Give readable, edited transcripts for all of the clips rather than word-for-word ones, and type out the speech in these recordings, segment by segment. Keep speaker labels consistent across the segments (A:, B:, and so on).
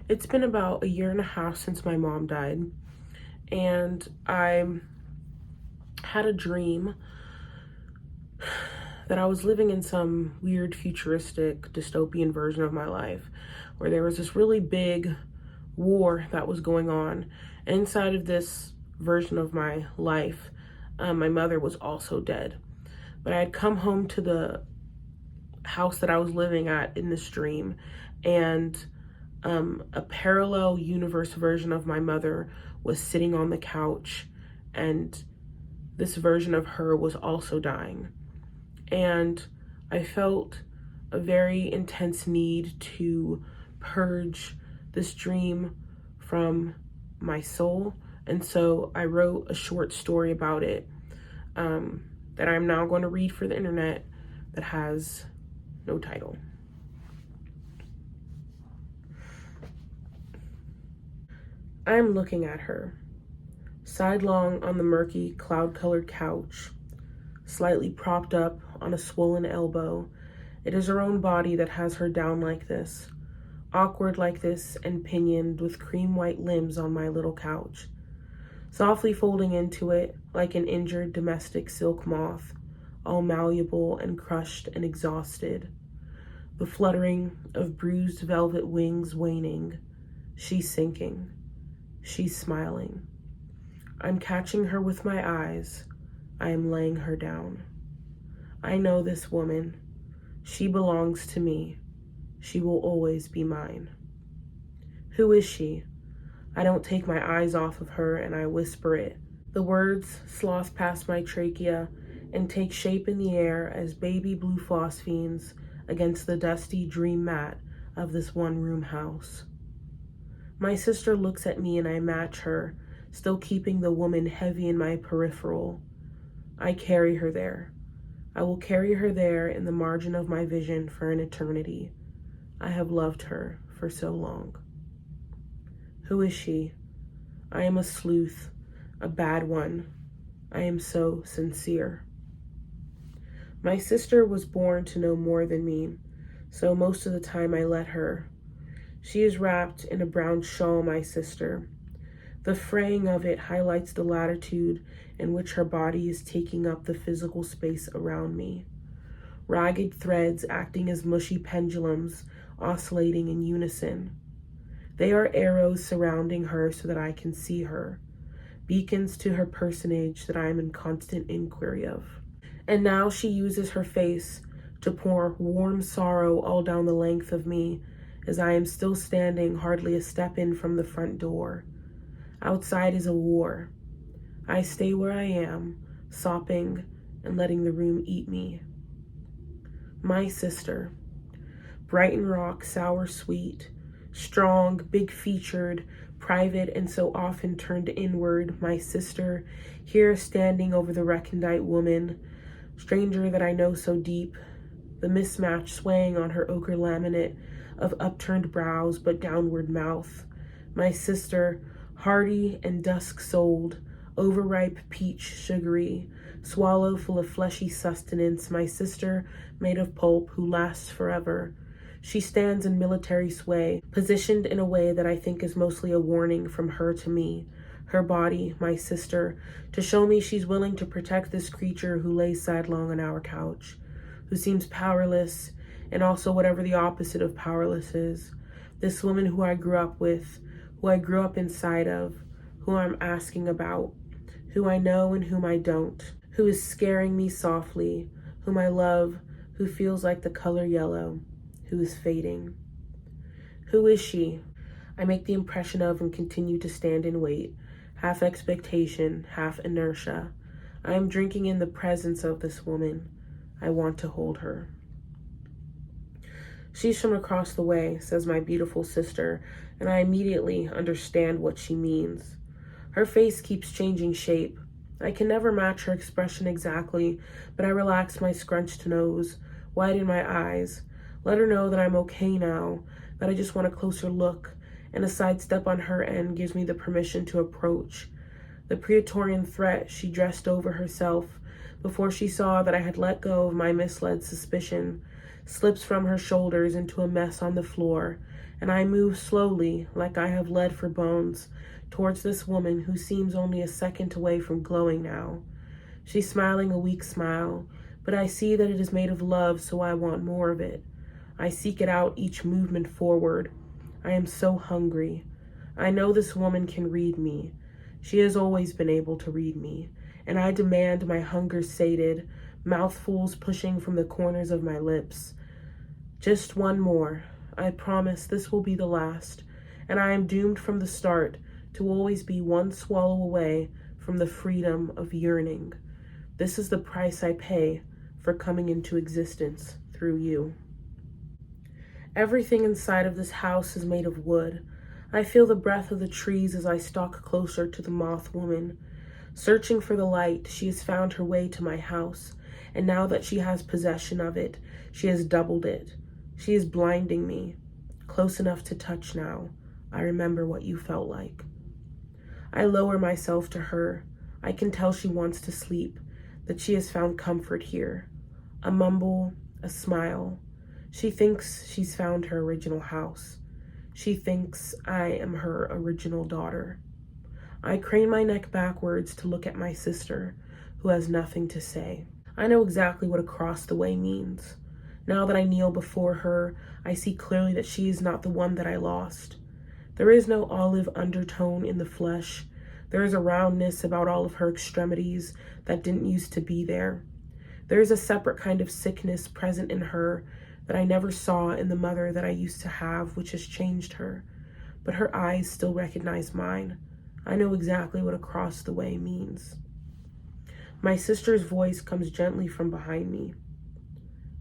A: It's been about a year and a half since my mom died, and I had a dream that I was living in some weird futuristic dystopian version of my life where there was this really big war that was going on. Inside of this version of my life, my mother was also dead. But I had come home to the house that I was living at in this dream, and a parallel universe version of my mother was sitting on the couch, and this version of her was also dying. And I felt a very intense need to purge this dream from my soul. And so I wrote a short story about it that I'm now going to read for the internet that has no title. I am looking at her, sidelong on the murky, cloud-colored couch, slightly propped up on a swollen elbow. It is her own body that has her down like this, awkward like this and pinioned with cream-white limbs on my little couch, softly folding into it like an injured domestic silk moth, all malleable and crushed and exhausted. The fluttering of bruised velvet wings waning. She's sinking. She's smiling. I'm catching her with my eyes. I am laying her down. I know this woman. She belongs to me. She will always be mine. Who is she? I don't take my eyes off of her, and I whisper it. The words sloth past my trachea and take shape in the air as baby blue phosphines against the dusty dream mat of this one-room house. My sister looks at me and I match her, still keeping the woman heavy in my peripheral. I carry her there. I will carry her there in the margin of my vision for an eternity. I have loved her for so long. Who is she? I am a sleuth, a bad one. I am so sincere. My sister was born to know more than me, so most of the time I let her. She is wrapped in a brown shawl, my sister. The fraying of it highlights the latitude in which her body is taking up the physical space around me. Ragged threads acting as mushy pendulums, oscillating in unison. They are arrows surrounding her so that I can see her, beacons to her personage that I am in constant inquiry of. And now she uses her face to pour warm sorrow all down the length of me as I am still standing hardly a step in from the front door. Outside is a war. I stay where I am, sopping and letting the room eat me. My sister, Brighton Rock, sour sweet, strong, big-featured, private, and so often turned inward, my sister, here standing over the recondite woman, stranger that I know so deep, the mismatch swaying on her ochre laminate of upturned brows but downward mouth. My sister, hardy and dusk-souled, overripe peach sugary, swallow full of fleshy sustenance, my sister made of pulp who lasts forever. She stands in military sway, positioned in a way that I think is mostly a warning from her to me, her body, my sister, to show me she's willing to protect this creature who lays sidelong on our couch, who seems powerless, and also whatever the opposite of powerless is. This woman who I grew up with, who I grew up inside of, who I'm asking about, who I know and whom I don't, who is scaring me softly, whom I love, who feels like the color yellow, who is fading. Who is she? I make the impression of and continue to stand and wait, half expectation, half inertia. I am drinking in the presence of this woman. I want to hold her. She's from across the way, says my beautiful sister, and I immediately understand what she means. Her face keeps changing shape. I can never match her expression exactly, but I relax my scrunched nose, widen my eyes, let her know that I'm okay now, that I just want a closer look, and a sidestep on her end gives me the permission to approach. The Praetorian threat she dressed over herself before she saw that I had let go of my misled suspicion slips from her shoulders into a mess on the floor, and I move slowly, like I have lead for bones, towards this woman who seems only a second away from glowing now. She's smiling a weak smile, but I see that it is made of love, so I want more of it. I seek it out each movement forward. I am so hungry. I know this woman can read me. She has always been able to read me, and I demand my hunger sated, mouthfuls pushing from the corners of my lips. Just one more. I promise this will be the last, and I am doomed from the start to always be one swallow away from the freedom of yearning. This is the price I pay for coming into existence through you. Everything inside of this house is made of wood. I feel the breath of the trees as I stalk closer to the moth woman. Searching for the light, she has found her way to my house, and now that she has possession of it, she has doubled it. She is blinding me. Close enough to touch now. I remember what you felt like. I lower myself to her. I can tell she wants to sleep, that she has found comfort here. A mumble, a smile. She thinks she's found her original house. She thinks I am her original daughter. I crane my neck backwards to look at my sister, who has nothing to say. I know exactly what across the way means. Now that I kneel before her, I see clearly that she is not the one that I lost. There is no olive undertone in the flesh. There is a roundness about all of her extremities that didn't used to be there. There is a separate kind of sickness present in her that I never saw in the mother that I used to have, which has changed her. But her eyes still recognize mine. I know exactly what across the way means. My sister's voice comes gently from behind me.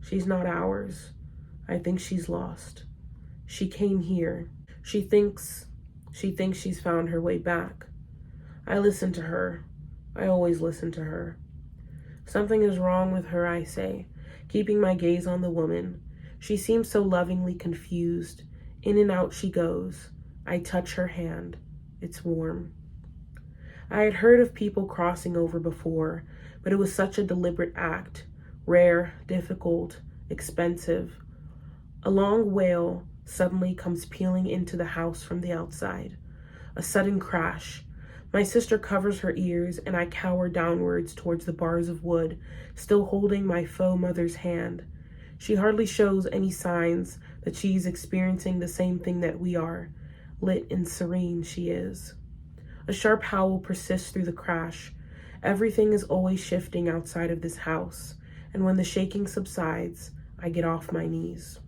A: She's not ours. I think she's lost. She came here. She thinks she's found her way back. I listen to her. I always listen to her. Something is wrong with her, I say, keeping my gaze on the woman. She seems so lovingly confused. In and out she goes. I touch her hand. It's warm. I had heard of people crossing over before, but it was such a deliberate act. Rare, difficult, expensive. A long wail suddenly comes peeling into the house from the outside. A sudden crash. My sister covers her ears, and I cower downwards towards the bars of wood, still holding my faux mother's hand. She hardly shows any signs that she's experiencing the same thing that we are. Lit and serene she is. A sharp howl persists through the crash. Everything is always shifting outside of this house, and when the shaking subsides, I get off my knees.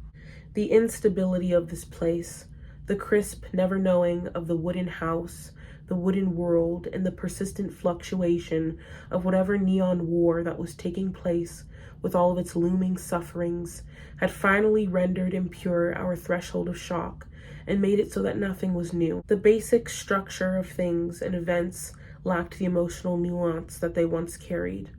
A: The instability of this place, the crisp never knowing of the wooden house, the wooden world, and the persistent fluctuation of whatever neon war that was taking place with all of its looming sufferings, had finally rendered impure our threshold of shock and made it so that nothing was new. The basic structure of things and events lacked the emotional nuance that they once carried.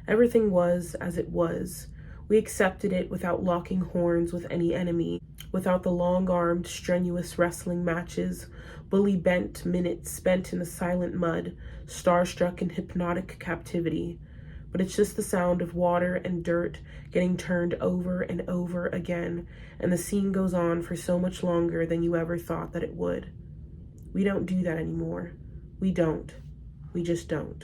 A: Everything was as it was. We accepted it without locking horns with any enemy, without the long-armed, strenuous wrestling matches, bully-bent minutes spent in the silent mud, starstruck in hypnotic captivity. But it's just the sound of water and dirt getting turned over and over again, and the scene goes on for so much longer than you ever thought that it would. We don't do that anymore. We don't. We just don't.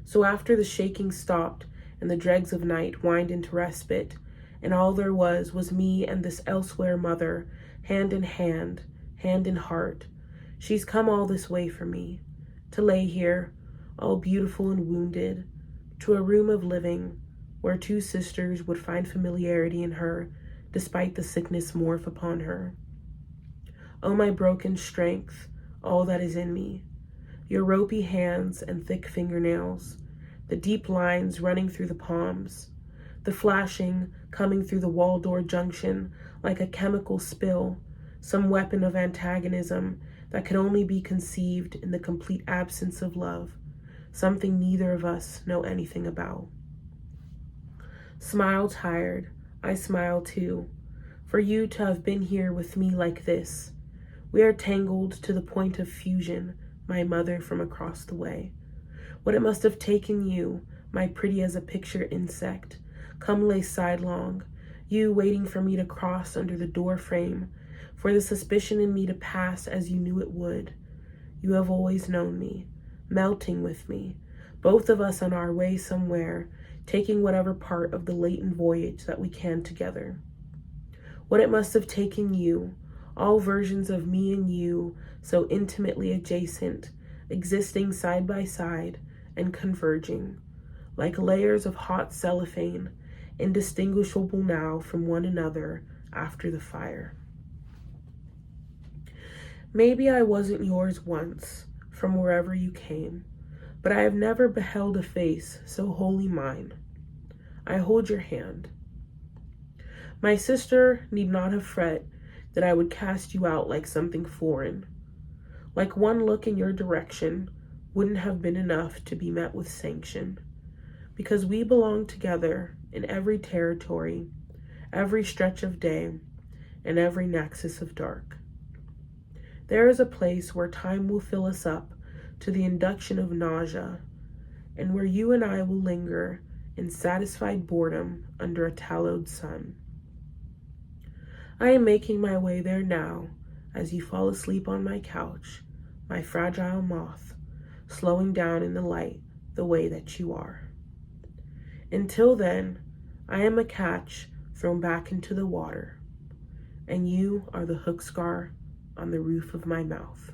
A: So after the shaking stopped and the dregs of night whined into respite, and all there was me and this elsewhere mother, hand in hand in heart. She's come all this way for me, to lay here, all beautiful and wounded, to a room of living, where two sisters would find familiarity in her, despite the sickness morph upon her. Oh, my broken strength, all that is in me, your ropey hands and thick fingernails, the deep lines running through the palms, the flashing coming through the wall-door junction like a chemical spill, some weapon of antagonism that could only be conceived in the complete absence of love, something neither of us know anything about. Smile tired, I smile too, for you to have been here with me like this. We are tangled to the point of fusion, my mother from across the way. What it must have taken you, my pretty as a picture insect, come lay sidelong, you waiting for me to cross under the door frame, for the suspicion in me to pass as you knew it would. You have always known me, melting with me, both of us on our way somewhere, taking whatever part of the latent voyage that we can together. What it must have taken you, all versions of me and you, so intimately adjacent, existing side by side and converging, like layers of hot cellophane, indistinguishable now from one another after the fire. Maybe I wasn't yours once, from wherever you came, but I have never beheld a face so wholly mine. I hold your hand. My sister need not have fret that I would cast you out like something foreign. Like one look in your direction wouldn't have been enough to be met with sanction, because we belong together in every territory, every stretch of day, and every nexus of dark. There is a place where time will fill us up to the induction of nausea, and where you and I will linger in satisfied boredom under a tallowed sun. I am making my way there now as you fall asleep on my couch, my fragile moth, slowing down in the light the way that you are. Until then, I am a catch thrown back into the water, and you are the hook scar on the roof of my mouth.